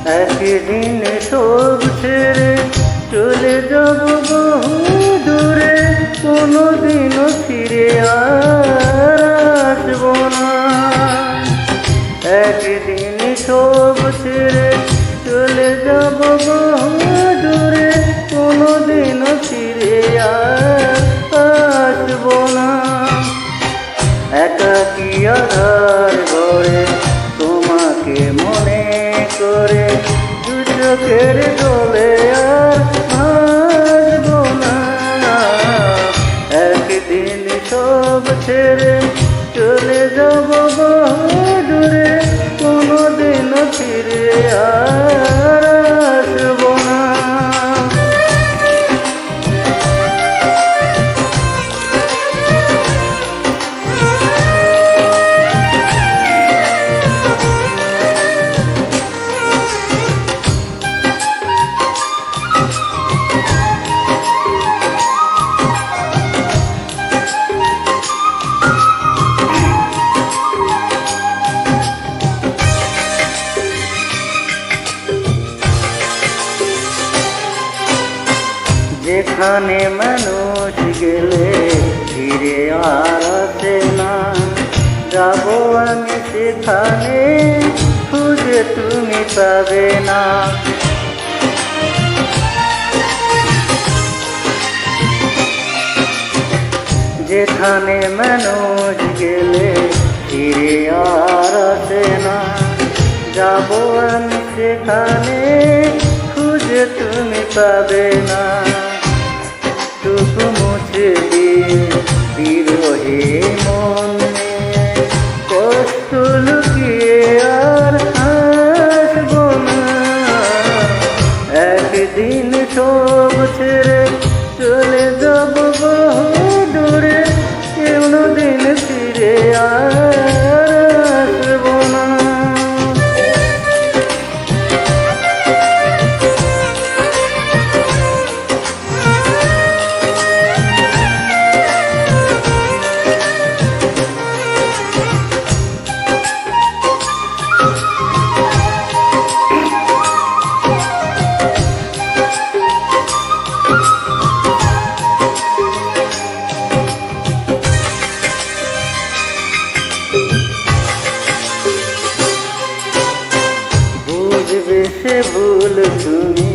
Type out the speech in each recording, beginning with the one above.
একদিন সব ছেড়ে চলে যাব বহু দূরে, কোনোদিনও ফিরে আর আসবো না। একদিন সব ছেড়ে চলে যাব বহু দূরে, কোনোদিনও ফিরে আর আসবো না। একাকী আধার ঘরে তোমাকে মনে করে দু চোখের জলে আর ভাসবো না। একদিন সব ছেড়ে চলে যাব বহু দূরে, কোনোদিনও ফিরে আর আসবো না। যেখানে মানুষ গেলে ফিরে আর আসে না, যাবো আমি সেখানে খুঁজে তুমি পাবে না। যেখানে মানুষ গেলে ফিরে আর আসে না, যাবো আমি সেখানে খুঁজে তুমি পাবে না। টুকু মুছে দিয়ে বিরহে মনে কষ্ট লুকিয়ে আর হাসবো না। একদিন সব ছেড়ে চলে যাব বহু দূরে, কোনোদিন ফিরে আর আসবো না। বুঝবে সে ভুল তুমি,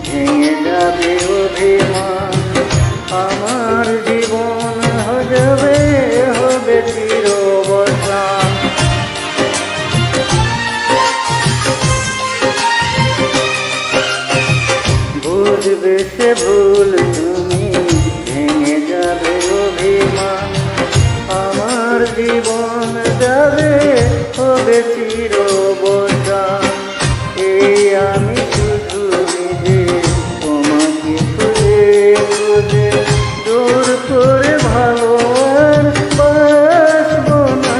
ভেঙে যাবে অভিমান, আমার জীবন হবে চিরবসান। বুঝবে সে ভুল তুমি, ভেঙে যাবে অভিমান, আমার জীবন হবে চিরবসান। এই আমি শুধু নিজে তোমাকে খুঁজে খুঁজে দূর করে ভালো আর বাসবো না।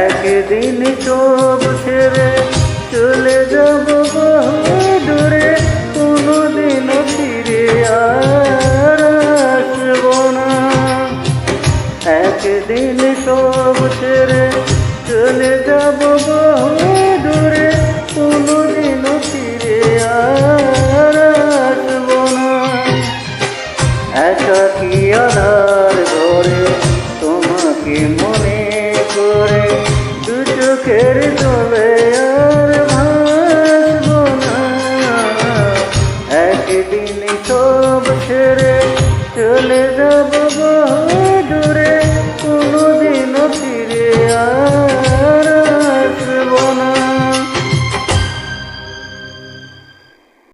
একদিন সব ছেড়ে চলে যাব বহু দূরে, কোনোদিনও ফিরে আর আসবো না। একদিন সব ছেড়ে চলে যাব বহু দূরে, কোনোদিনও ফিরে আর আসবো না। একাকী আধার ঘরে তোমাকে মনে করে দু চোখের জলে আর ভাসবো না। একদিন সব ছেড়ে চলে যাব